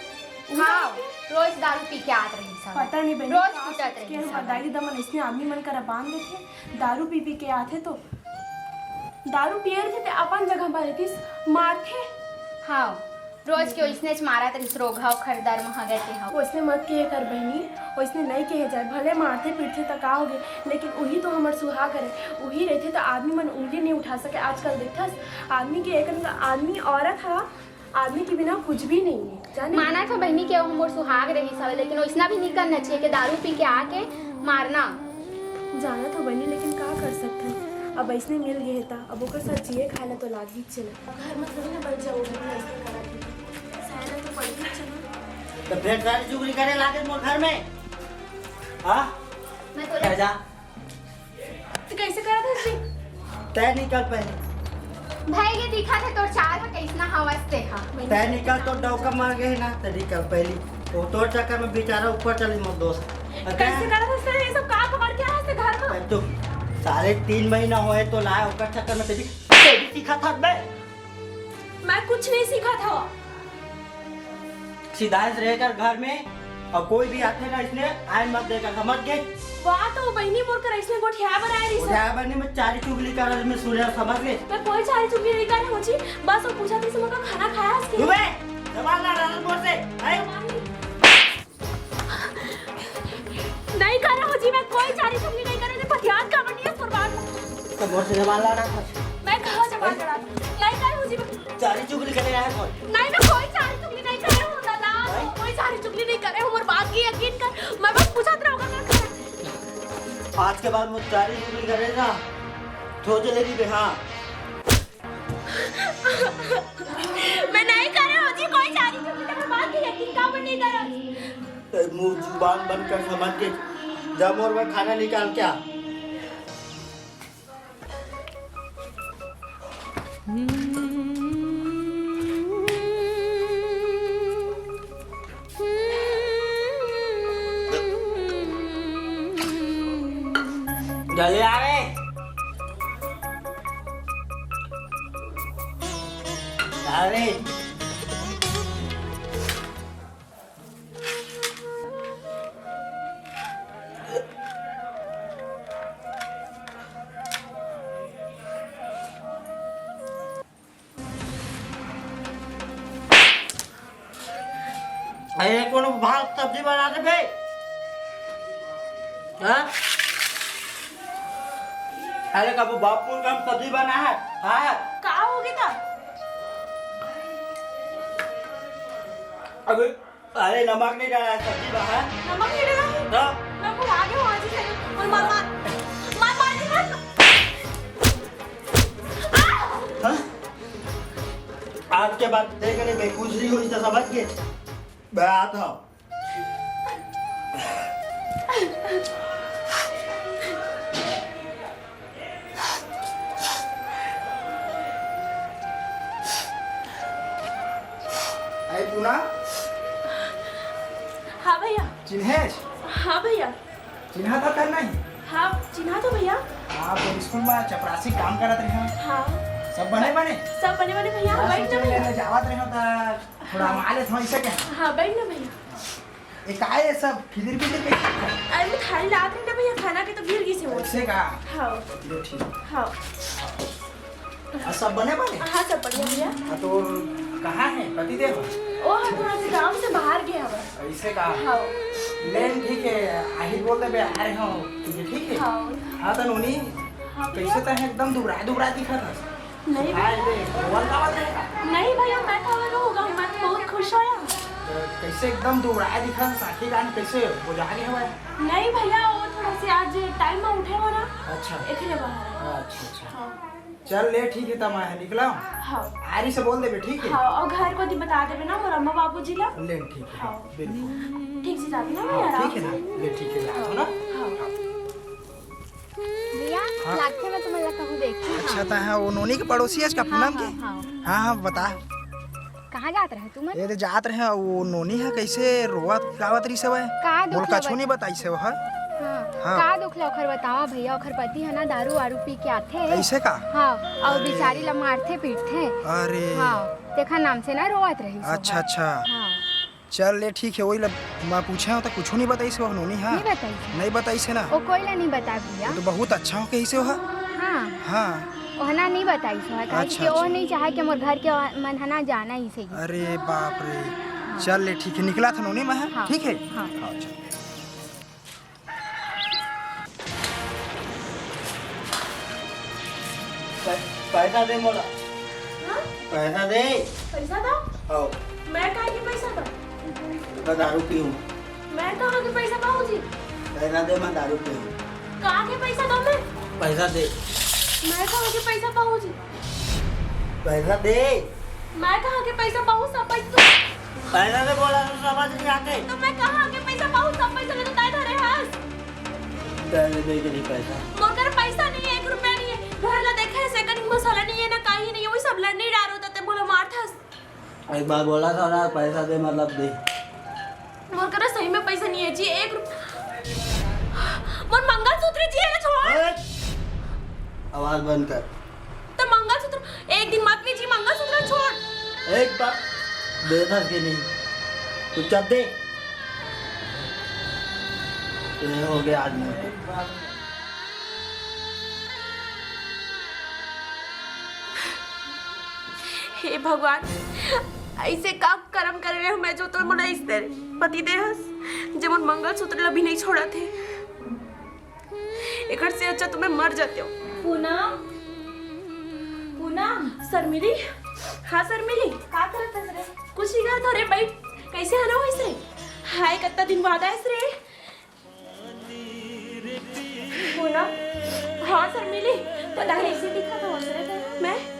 D: हाँ रोज दारू पी के आत रही सब।
C: पता नहीं बहन
D: रोज पीटत रही
C: के
D: सब।
C: बदाई दमन इसने आदमी मन कर बांध देते दारू पी पी के आते तो दारू पिए थे तो अपन जगह पर रहतीस मारथे।
D: हाँ रोज के इसने मारा तरी रोगा खरदार में गए थे हम।
C: वैसने मत कहे कर बहनी वैसने नहीं कहे जाए भले मारते पीटते तो का होगे लेकिन वही तो हमार सुहाग है वही रहते तो आदमी मन उंगली नहीं उठा सके। आजकल देखथस आदमी के एक आदमी औरत है आदमी के बिना कुछ भी नहीं है जाने।
D: माना था बहनी के हमर सुहाग रही सब लेकिन वैसना भी नहीं करना चाहिए कि दारू पी के आके मारना।
C: जाना तो बनी लेकिन का कर सकते हैं अब ऐसने मिल गए था अब ओकर साथ जिए खाए ला तो लागी चले घर में थोड़ी ना बैठ जाओ घर में ऐसे करा के शायद तो पड़ी चलो
H: तो फिर सारी चुगली करे लागे मोर घर में हाँ
D: मैं तो
H: कह जा
C: तो कैसे करा था जी
H: तय निकल पहले
D: भाई ये दिखा था तो चार है कैसना हवसते हा।
H: तय निकल तो डौका मार गए ना तो निकल पहली वो तोड़ चक्कर में बेचारा ऊपर चली मोर दोस्त
C: कैसे करा था सर ये सब का खबर क्या है घर में
H: तो 3.5 महीना होए तो लाए ओकर चक्कर में तेरी सीखा था बे
C: मैं कुछ नहीं सीखा था
H: सीधा से रहकर घर में और कोई भी आते ना इसने आए मत देकर समझ गए।
C: वाह तो बहनी मोर कर इसने गोठिया बनाया रही
H: उठा बने में चारी चुगली कर में सूर्य समझ गए।
C: मैं कोई चाय चुगली नहीं कर मुझे बस वो पूछा थी का खाना खाया इसके
H: दुबे जवान ना रहन मोर से
C: नहीं कर रहा जी मैं कोई चाय चुगली नहीं कर रही पतियात का मंडी है कुर्बान
H: तो मोर से जवान ला रहा
C: मैं कहां जवान लड़ा नहीं कर रहा जी
H: चारी चुगली करे रहा है कौन
C: नहीं मैं कोई चाय चुगली नहीं कर रहा हूं दादा कोई चाय चुगली नहीं कर रहा हूं और बात की यकीन कर मैं बस पूछा था होगा ना
H: आज के बाद वो चारी चुगली करेगा तो जलेगी बे हां
C: मैं नहीं कर रहा हूं जी कोई चाय चुगली मैं बात की यकीन का नहीं कर रहा
H: मुंह जुबान बंद कर समझ के जब और मैं खाना निकाल क्या जल्दी आ रे अरे अरे कौन भात सब्जी बना दे बे हाँ अरे कब बापू का सब्जी बना है हाँ
C: का हो गया था
H: अबे अरे नमक नहीं डाला है सब्जी बना है
C: नमक नहीं डाला है
H: हाँ
C: मैं को आगे हो आज से और मार
H: हाँ? आज के बाद देखने में कुछ नहीं हुई तो समझ के मैं आता हूँ
E: अरे पूना
C: हाँ भैया
E: चिन्हेश
C: हाँ भैया
E: चिन्हा था कर नहीं
C: हाँ चिन्हा तो भैया
E: आप स्कूल में चपरासी काम करत रहे
C: हाँ
E: सब बने बने
C: सब बने बने भैया बैठ ना भैया
E: जावत रहे तो थोड़ा माले था ऐसे क्या
C: हाँ बैठ ना भैया
E: एक आए सब फिर
C: अरे मैं थाली ला रही ना भैया खाना के तो गिर गई से वो
E: ऐसे का
C: हाँ
E: लो ठीक
C: हाँ
E: और सब बने बने
C: हाँ सब बढ़िया भैया
E: हाँ, तो कहाँ है पति देव
C: ओ हाँ थोड़ा सा गाँव से बाहर गया हुआ
E: ऐसे का
C: हाँ
E: लेन ठीक है आहिर बोल दे आ रहे हो ठीक है
C: हाँ
E: हाँ तो नूनी
C: हाँ
E: कैसे तो एकदम दुबरा दिखा था
C: नहीं
E: हाँ दे बोल का बात है
C: नहीं भैया मैं खबर होगा मैं तो बहुत खुश हुआ
E: कैसे एकदम दुबरा दिखा साथी गान कैसे हो जा रही है
C: नहीं भैया वो थोड़ा से आज टाइम में उठे हो ना
E: अच्छा
C: इसलिए बाहर
E: अच्छा अच्छा
C: हाँ
E: चल ले ठीक है तब मैं निकला हूँ
C: हाँ
E: आरी से बोल देबे ठीक है
C: हाँ और घर को दी बता देवे ना मोर अम्मा बाबू जी ला
E: ले ठीक है
C: हाँ
E: बिल्कुल
C: ठीक से जाती ना भैया
E: ठीक है ना ले ठीक है कहता है वो नोनी के पड़ोसी है इसका पूनम की। हाँ हाँ बता।
D: कहाँ जात रहे तुम?
E: ये तो जात रहे वो नोनी है कैसे रोवत गावत रही सब है।
D: का दुख
E: बोल कछु नहीं बताई से वो है। हाँ।
D: का दुख ला ओखर बतावा भैया, ओखर पति है ना दारू वारू पी के आथे।
E: ऐसे का?
D: हाँ, और बेचारी ला मारथे पीटथे।
E: अरे
D: हाँ, देखा नाम से ना रोवत रही।
E: अच्छा अच्छा।
D: हाँ।
E: चल ले ठीक है, वही मैं पूछे तो कुछ नहीं बताई से वो नोनी। हाँ
D: नहीं बताई से?
E: नहीं बताई से ना।
D: वो कोई ला नहीं बता भैया।
E: तो बहुत अच्छा हो कैसे हो।
D: हाँ
E: हाँ
D: ओहना नहीं बताई से है काहे कि वो नहीं चाहे कि मोर घर के मन हना जाना ही सही।
E: अरे बाप रे। चल ले ठीक है, निकला था नोनी में।
D: हाँ।
E: ठीक है।
D: हाँ।
H: पैसा दे मोला। पैसा दे।
C: पैसा दो?
H: आओ
C: मैं कहाँ की पैसा दो?
H: मैं दारू पीऊँ।
C: मैं कहाँ के पैसा पाऊँ जी?
H: पैसा दे, मैं दारू पीऊँ।
C: कहाँ के पैसा दो मैं?
H: पैसा दे।
C: मैं कहाँ के पैसा पाऊँ जी?
H: पैसा दे।
C: मैं कहाँ के पैसा पाऊँ? सब पैसा
H: पैसा दे बोला तो समझ नहीं आते।
C: तो मैं कहाँ के पैसा पाऊँ? सब पैसा ले तो ताई धरे हास।
H: पहले दे नहीं पैसा।
C: मगर पैसा नहीं है, 1 रुपया नहीं है। घर ला देखा है सेकंड मसाला नहीं है ना कहीं नहीं है, वही सब लड़ने डारो तो बोला मारथस।
H: एक बार बोला था ना पैसा दे मतलब दे।
C: मगर सही में पैसा नहीं है जी। 1 मोर मंगलसूत्र जी है छोड़।
H: आवाज बंद कर।
C: तो मंगलसूत्र एक दिन मत जी, मंगलसूत्र छोड़।
H: एक बार दे था कि नहीं तू चल दे। ये हो गया आज में।
C: हे भगवान, ऐसे का कर्म कर रहे हो मैं जो तो मोला इस तेरे पति देहस जब उन मंगलसूत्र भी नहीं छोड़ा थे। एक से अच्छा तो मैं मर जाते हो। पूनम, पूनम, शर्मिली। हाँ शर्मिली, का करत है रे? कुछ नहीं करत रे, बैठ। कैसे आना हो इसे? हाय कितना दिन बाद आए रे। पूनम, हाँ शर्मिली, तो लग ऐसे दिखा था रे।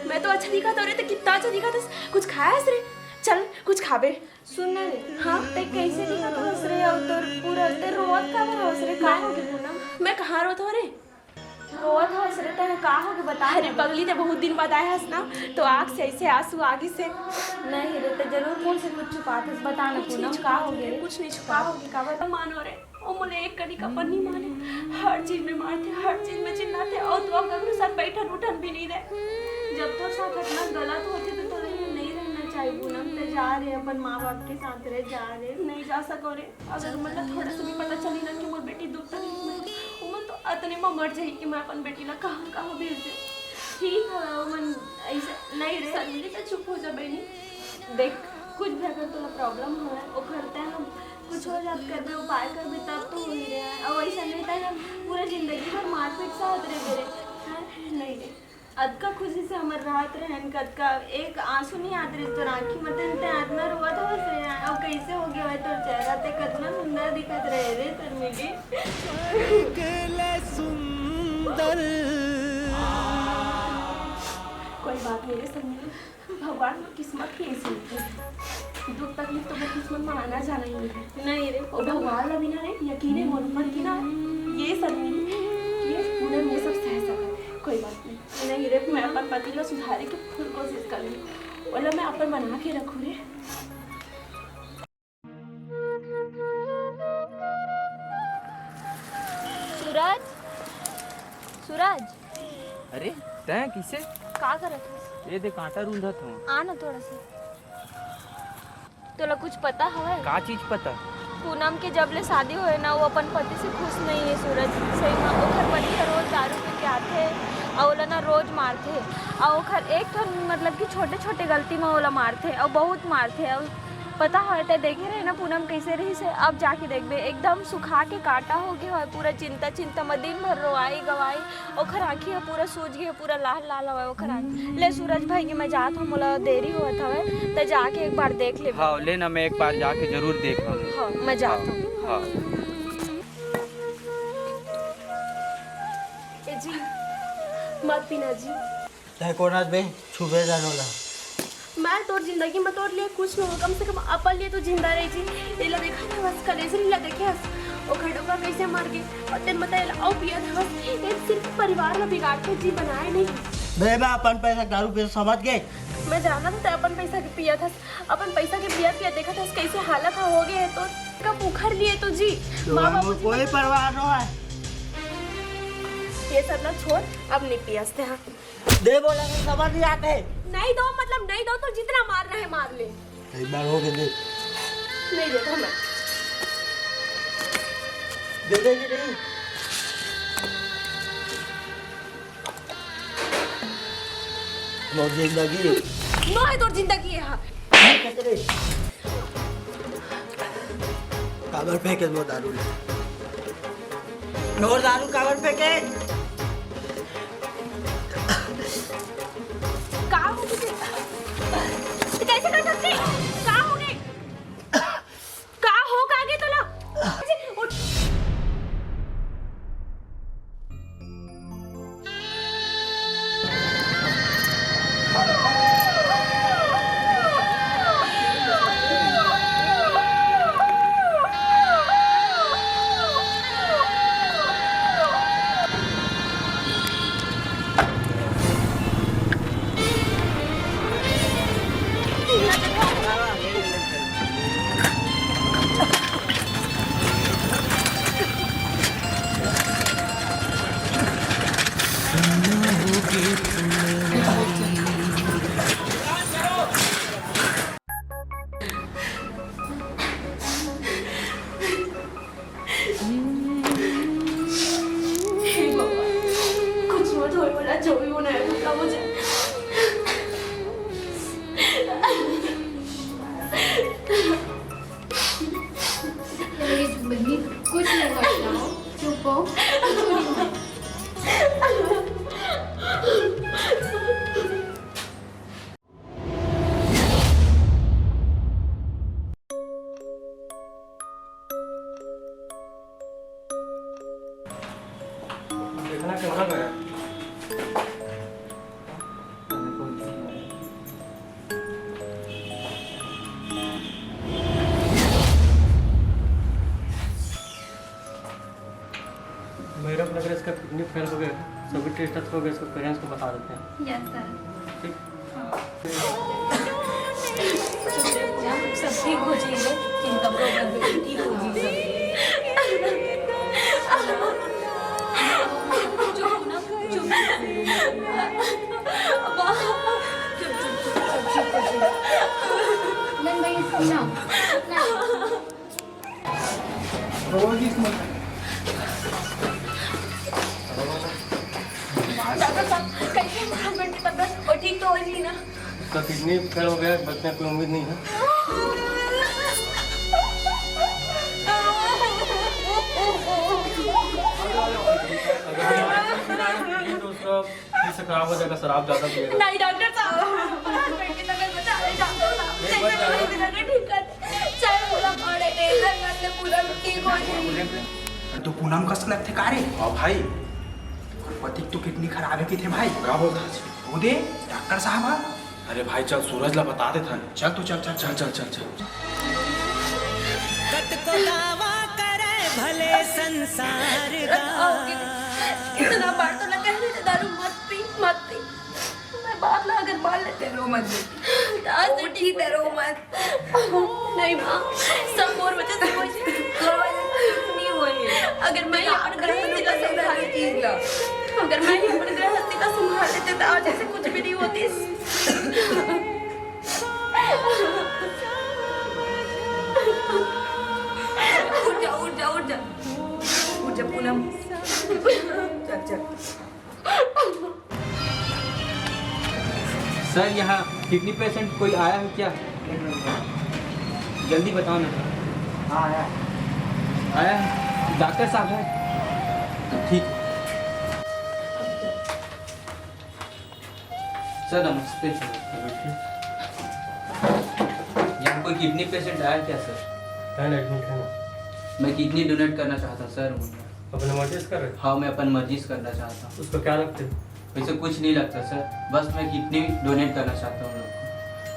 C: मैं तो अच्छा दिखा था रे, तो कितना अच्छा दिखा था। कुछ खाया है रे? चल कुछ खाबे। सुन रे। हाँ ते कैसे दिखा था रे? और तो पूरा ते रोवत का भरा रे। का हो गया पूनम? मैं कहाँ रोत हो रे? रोवत हो रे तेरे का हो गया बता। अरे पगली ते बहुत दिन बाद आया हस ना, तो आँख से ऐसे आंसू आगे से। नहीं रे ते जरूर कौन से कुछ छुपात है, बता ना पूनम का हो गया? कुछ नहीं छुपा हो गया। का बता मानो रे। ओ मोले एक कड़ी का पन्नी माने, हर चीज में मारते, हर चीज में चिल्लाते, और तो अब कभी साथ बैठन उठन भी नहीं रहे। जब तो साथ इतना गलत होते तो थोड़ा नहीं रहना चाहिए पूनम। ते जा रहे अपन माँ बाप के साथ रहे, जा रहे नहीं जा सको रे। अगर मतलब थोड़ा सा भी पता चली ना कि मोर बेटी दुख तकलीफ में उमन तो अतने में मर जाए कि मैं अपन बेटी ला कहाँ कहाँ भेज दे। ठीक है उमन ऐसे नहीं रे। शर्मिली तो चुप हो जा बहनी। देख कुछ भी अगर तुला प्रॉब्लम हो रहा है वो करते हैं हम, कुछ हो जात कर दे उपाय कर दे तब तो हो ही रहा है। और वैसा नहीं था हम पूरा जिंदगी भर मारपीट साथ रहे मेरे। नहीं रे अदका खुशी से हमर राहत रहन कदका एक आंसू नहीं आते रे तो आँखी मत ते आत्मा रोवा था बस रे। अब कैसे हो गया तो चेहरा ते कितना सुंदर दिखत रहे रे शर्मिली। सुंदर कोई बात नहीं रे शर्मिली, भगवान की किस्मत ही ऐसी है। दुख तकलीफ तो किस्मत में आना जाना ही है। नहीं रे ओ भगवान ला बिना रे यकीन है मोर पर की ना ये शर्मिली ये पूनम ये सब सह सकते। कोई बात नहीं रे, मैं अपन पति ला सुधारे की फुल कोशिश करूँ। बोला मैं अपन बना के रखूँ रे।
D: सूरज, सूरज।
B: अरे तय किसे
D: का करत है?
B: ये देख कांटा रूंधत हूँ।
D: आ ना थोड़ा सा। तोला कुछ पता है?
B: का चीज पता?
D: पूनम के जब ले शादी होए ना वो अपन पति से खुश नहीं है सूरज। सही में ओखर पति का रोज दारू पी के आते और ओला ना रोज मारते और ओखर एक तो मतलब कि छोटे छोटे गलती में ओला मारते और बहुत मारते। और पता है ते देखे रहे ना पूनम कैसे रही से। अब जाके देखबे एकदम सुखा के काटा हो गया है पूरा। चिंता चिंता में दिन भर रोआई गवाई। ओखर आँखी है पूरा सूझ गई, पूरा लाल लाल हुआ ओखर आँखी। ले सूरज भाई के मैं जात हूँ, मोला देरी हुआ था तो जाके एक बार देख ले।
B: हाँ ले ना, मैं एक बार जाके जरूर देख लूँगा।
D: हाँ मैं जाता हूँ।
B: हाँ
C: ए जी मत पीना जी।
H: तय कोना बे छुबे जानोला।
C: मैं तोर जिंदगी में तोर लिए कुछ न हो, कम से कम अपन लिए तो जिंदा रही जी। एला देखा था बस कलेसरी ला देखे हस ओ खड़ोगा कैसे मर गए और तेन बताए और पिया था बस। एक सिर्फ परिवार में बिगाड़ के जी बनाए नहीं।
E: बे मैं अपन पैसा दारू पे समझ गए।
C: मैं जाना था अपन पैसा के पिया था, अपन पैसा के पिया पिया देखा था कैसे हालत हो गए है तो कब उखड़ लिए तो जी माँ बाबू जी
E: कोई परवाह नहीं है।
C: ये सब ना छोड़, अब नहीं पियासते हैं।
E: दे बोला तो समझ नहीं आते।
C: नहीं दो मतलब नहीं दो तो जितना मार रहे मार ले।
E: एक बार हो गए
C: नहीं देता मैं।
E: दे देगी नहीं। मोर जिंदगी
C: नो है तो जिंदगी है हाँ।
E: काबर फेंके वो दारू ले। और दारू काबर फेंके।
C: कहाँ हो तुझे? कैसे कर सकती? कहाँ हो गई? कहाँ हो कहाँ गई तोला? उठ। कुछ मत हो बोला जो भी होना है मतलब मुझे
I: कुछ नहीं करना चुप हो।
J: देखना कैमरा गया। मेरा लग रहा है इसका किडनी फेल हो गया, सभी टेस्ट हो गए, इसको पेरेंट्स को बता देते हैं।
I: Yes sir.
J: ठीक।
D: सब ठीक हो जाएगा, चिंता मत करो, ठीक हो जाएगा। चुप ना, चुप।
I: नन भाई सुना
C: डॉक्टर साहब कैसे हस्बैंड की तबीयत और ठीक तो हो नहीं ना?
J: उसका किडनी फेल हो गया, बचने की कोई उम्मीद नहीं है। तो उसका फिर से खराब हो जाएगा, शराब ज़्यादा पिएगा।
C: नहीं डॉक्टर साहब हस्बैंड की तबीयत बचा ले डॉक्टर साहब। ठीक कर चाहे पूरा पड़े रेजर कर ले पूरा ठीक हो जाए।
E: तो पूनम कस लगते का रे।
A: हाँ भाई
E: पति तो किडनी खराब है कि थे भाई।
A: क्या बोलता है?
E: वो दे डॉक्टर साहब।
A: अरे भाई चल सूरज ला बता देता है।
E: चल तो चल चल
A: चल चल चल चल
C: इतना बार तो लगा है दारू मत पी मत पी। मैं बात ला अगर मान लेते रो मत आज से ठीक है रो मत। नहीं माँ सब और वजह से कुछ नहीं हुई। अगर मैं अपने गृहस्थी का संभाल लेती अगर मैं अपने गृहस्थी का संभाल लेते तो आज ऐसे कुछ भी नहीं होती। उठ जा उठ जा उठ जा उठ जा पूनम चल चल।
B: सर यहाँ किडनी पेशेंट कोई आया है क्या? जल्दी बताओ ना।
E: हाँ आया
B: आया है? डॉक्टर साहब है? ठीक। सर नमस्ते। यहाँ कोई किडनी पेशेंट आया क्या सर?
J: एडमिट है ना?
B: मैं किडनी डोनेट करना चाहता सर।
J: अपने मर्जी से कर रहे?
B: हाँ मैं अपन मर्जी से करना चाहता हूँ।
J: उसको क्या लगते?
B: वैसे कुछ नहीं लगता सर, बस मैं किडनी डोनेट करना चाहता हूँ लोग को।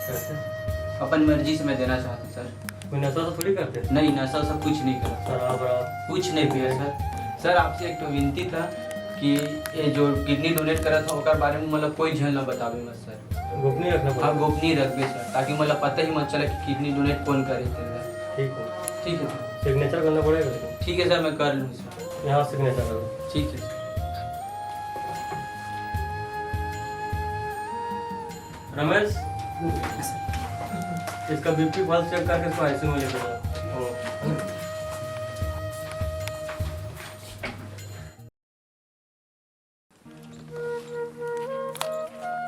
J: कैसे?
B: अपन मर्जी से मैं देना चाहता हूँ सर।
J: कोई नशा तो थोड़ी करते?
B: नहीं नशा सब कुछ नहीं करा,
J: शराब वराब?
B: कुछ नहीं पिया सर। सर आपसे एक तो विनती था, कि ये जो किडनी डोनेट करा था ओकर बारे में मतलब कोई झल ना बतावे मत सर।
J: गोपनीय रखना
B: हाँ
J: पड़ेगा।
B: गोपनीय रखबे सर, ताकि मतलब पता ही मत चले कि किडनी डोनेट कौन करे थे।
J: ठीक है,
B: ठीक है
J: सिग्नेचर करना पड़ेगा इसको।
B: ठीक है सर, मैं कर लूँ सर।
J: यहाँ सिग्नेचर करो।
B: ठीक है
J: रमेश, इसका बीपी पल्स चेक करके इसको आईसीयू में लेके जाओ।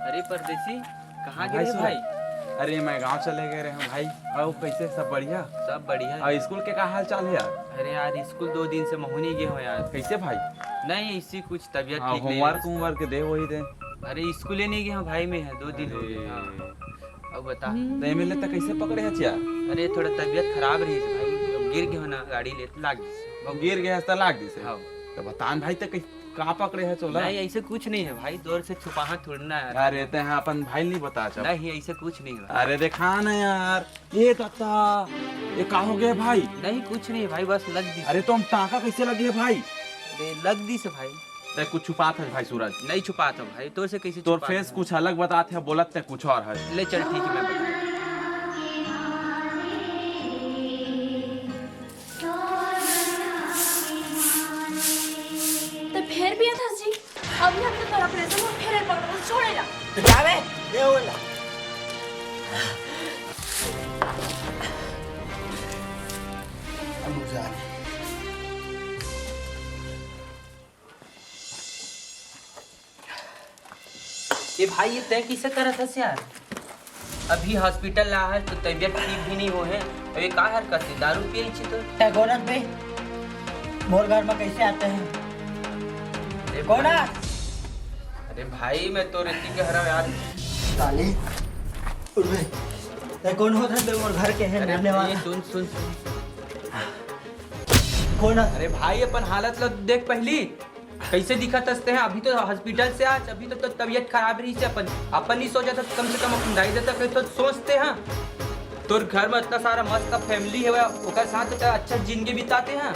B: अरे परदेसी कहाँ
A: भाई
B: गए
A: सुन।
B: भाई?
A: अरे मैं गांव चले गए रहे हैं भाई। और कैसे सब बढ़िया?
B: सब बढ़िया है।
A: और स्कूल के का हाल चाल है यार?
B: अरे यार स्कूल 2 दिन से मोहनी गए हो यार।
A: कैसे भाई?
B: नहीं इसी कुछ तबीयत ठीक नहीं है।
A: होमवर्क दे वही दे।
B: अरे स्कूल नहीं गए हो भाई में है 2 दिन हो गए। हाँ। अब बता।
A: तो एमएलए तक कैसे पकड़े है चिया?
B: अरे थोड़ा तबीयत खराब रही है भाई, अब गिर गए हो ना गाड़ी ले तो लाग गई।
A: गिर गया तो लाग दिसे।
B: हाँ।
A: तो बतान भाई तक कहाँ पकड़े है चोला?
B: नहीं ऐसे कुछ नहीं है भाई, दौर से छुपाहा थोड़ना है।
A: अरे ते हैं अपन भाई नहीं बता चल।
B: नहीं ऐसे कुछ नहीं है।
A: अरे देखा ना यार, ये तत्ता ये का हो गया भाई?
B: नहीं कुछ नहीं है भाई, बस लग दी।
A: अरे तुम टाका कैसे लगे है भाई?
B: अरे लग दी से भाई।
A: ते कुछ छुपा था भाई सूरज?
B: नहीं छुपा था भाई, तोर से कैसे
A: तोर
B: छुपा
A: फेस
B: था?
A: कुछ अलग बताते हैं, बोलत ते कुछ और है।
B: ले चल ठीक है मैं बता।
C: तो फिर भी था जी, अभी हमने तो ऑपरेशन में फिर पकड़ छोड़ेगा।
E: जावे ये बोला हम जा रहे।
B: ये भाई ये तय किसे करा था यार? अभी हॉस्पिटल ला है तो तबीयत ठीक भी नहीं हो है। अबे का हरकत है, दारू पिए छी तो?
E: गोरख पे मोर घर में कैसे आते हैं?
B: अरे
E: गोरख
B: अरे भाई मैं तो रेती के हरा यार।
E: साली उठे ते कौन होता है मोर घर के है
B: अरे
E: रहने
B: भाई
E: वाला?
B: सुन सुन सुन।
E: कौन है?
B: अरे भाई अपन हालत लो देख पहली कैसे दिखत हंसते हैं। अभी तो हॉस्पिटल से आज, अभी तो तबीयत खराब रही से अपन नहीं सोचा था कम से कम अपन दाई देता कहीं तो सोचते हैं। तोर घर में इतना सारा मस्त फैमिली है, ओकर साथ तो अच्छा जिंदगी बिताते हैं।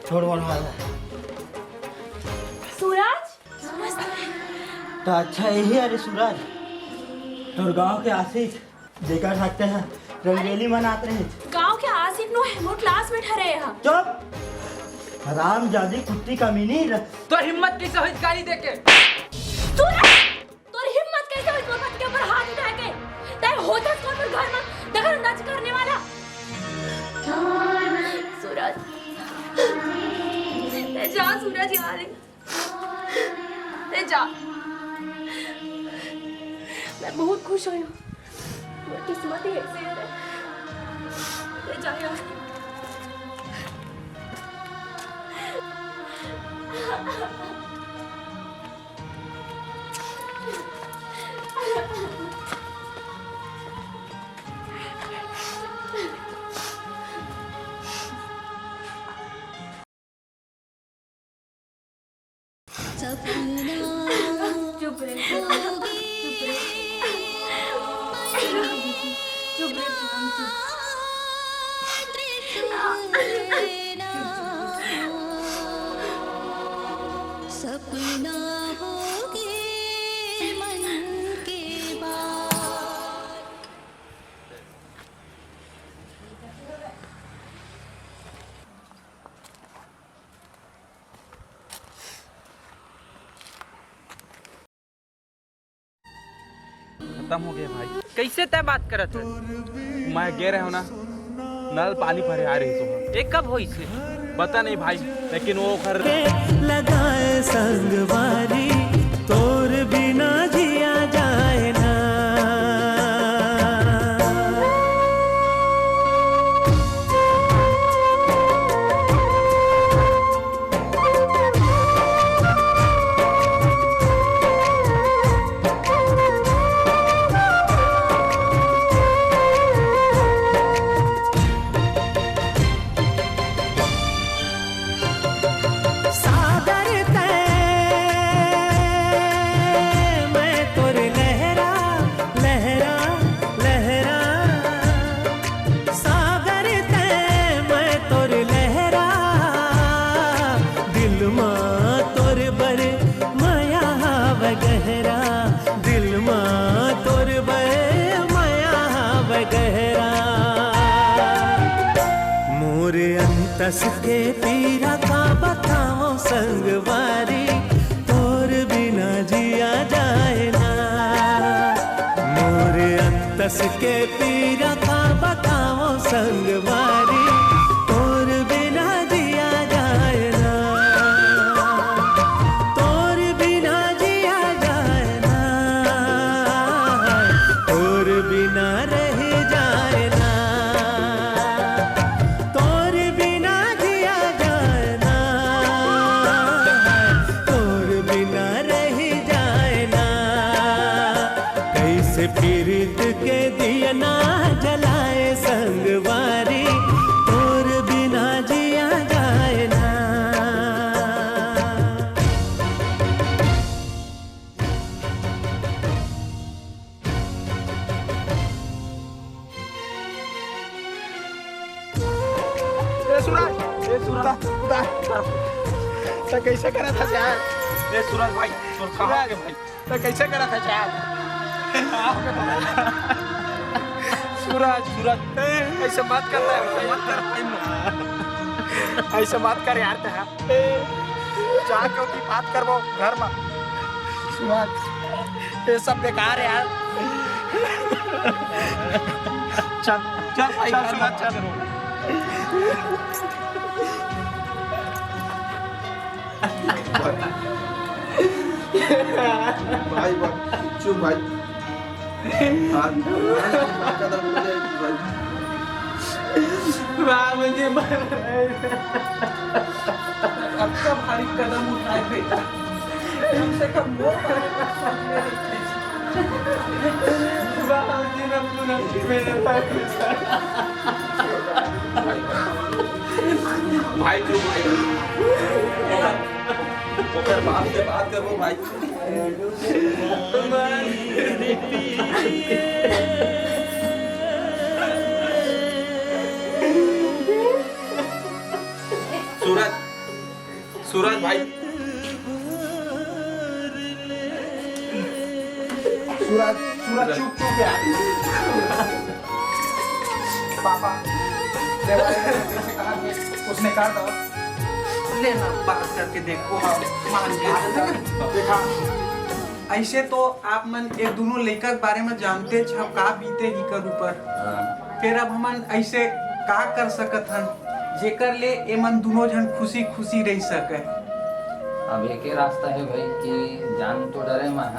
E: छोड़ बोल वाला
C: सूरज
E: तो अच्छा यही अरे सूरज तोर गांव के आशिक देखा सकते हैं रंगेली मनाते हैं।
C: गांव के आसिफ नो है, वो क्लास में ठहरे यहाँ।
E: चुप हराम जादी कुत्ती कमीनी
B: तो हिम्मत कैसे हुई गाली देके?
C: सूरज तोर हिम्मत कैसे हुई तोर के ऊपर हाथ उठा के? तय होता कौन पर घर में दखलअंदाज करने वाला? सूरज ते जा सूरज यार, ते जा। मैं बहुत खुश हुई हूँ, मेरी किस्मत ही ऐसी है। ते जा यार। चुप रहे, चुप रहे,
K: सपना होगे मन के बात।
A: खत्म हो गया भाई।
B: कैसे तय बात करत है?
A: मैं गे रहे हो ना, नल पानी भरे आ रही सो।
B: एक कब होई से?
A: पता नहीं भाई, लेकिन वो घर
F: लगाए संगवारी तोर बिना जिया जाए ना। सागर तय मैं तस के पीरा का बताओ संगवारी तोर बिना जिया जाए ना मोरे तस के पीरा का बताओ संगवारी तोर बिना जिया जाए ना तोर बिना जिया जाए ना तोर बिना रह जाए ना तोर बिना जिया जाए ना तोर बिना रह जाए ना कैसे पीरित के दिया ना जलाए संगवारी तोर बिना जिया जाए ना
A: तो कैसे करा था यार? ए सूरज भाई, कहाँ के भाई? तो कैसे करा था यार? सूरज, ऐसे बात करता है, मत कर, ऐसे बात कर यार जा क्योंकि बात कर वो घर में। सूरज, ये सब बेकार है यार। चल भाई, चल। भाई चुप भाई मुझे अब का भारी कदम उठाए बेटा हमसे कम वो भाई चुप भाई बाप से बात करो भाई। सूरज भाई, सूरज चुप यार। पापा उसने कहा था लेना बात करके देखो मान देखा ऐसे तो आप मन एक दोनों लड़का के बारे में जानते छो का बीते ही कर ऊपर फिर अब हमन ऐसे का कर सकत हन जेकर ले ए मन दोनों जन खुशी खुशी रह सके।
L: अब एक ही रास्ता है भाई कि जान तो डरे मैं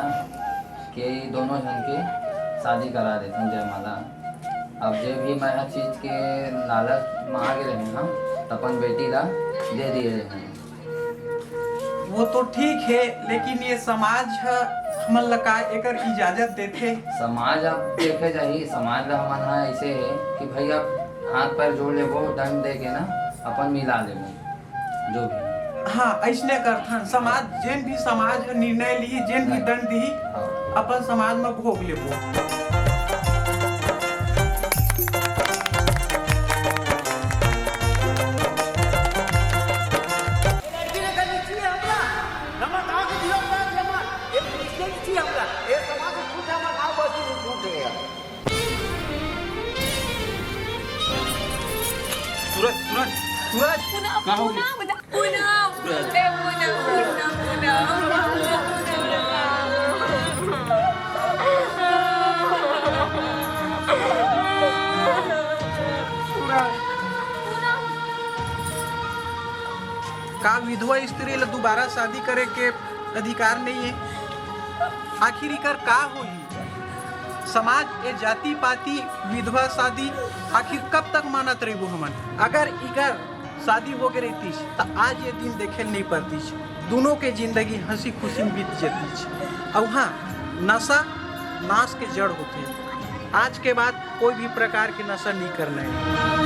L: कि दोनों जन के शादी करा देते हैं जयमाला। अब जे भी मैं हर चीज के लालच में आगे रहे हम अपन बेटी ला दे दिए हैं।
A: वो तो ठीक है लेकिन ये समाज हमन लगा एकर इजाजत देते।
L: समाज अब देखे जाही समाज ला हमन हा ऐसे है कि भाई अब हाथ पैर जोड़ लेबो दंड दे के ना अपन मिला लेबो जो भी।
A: हाँ ऐसने करथन समाज जेन भी समाज निर्णय ली जेन भी दंड दी अपन समाज में भोग लेबो। का विधवा स्त्री ला दोबारा शादी करे के अधिकार नहीं है? आखिर इकर का होई? समाज ए जाति पाति विधवा शादी आखिर कब तक मानत रही हमन? अगर इकर शादी हो गई रहती तो आज ये दिन देखे नहीं पड़ती। दोनों के जिंदगी हंसी खुशी में बीत जाती। और हाँ नशा नाश के जड़ होते। आज के बाद कोई भी प्रकार की नशा नहीं करना है।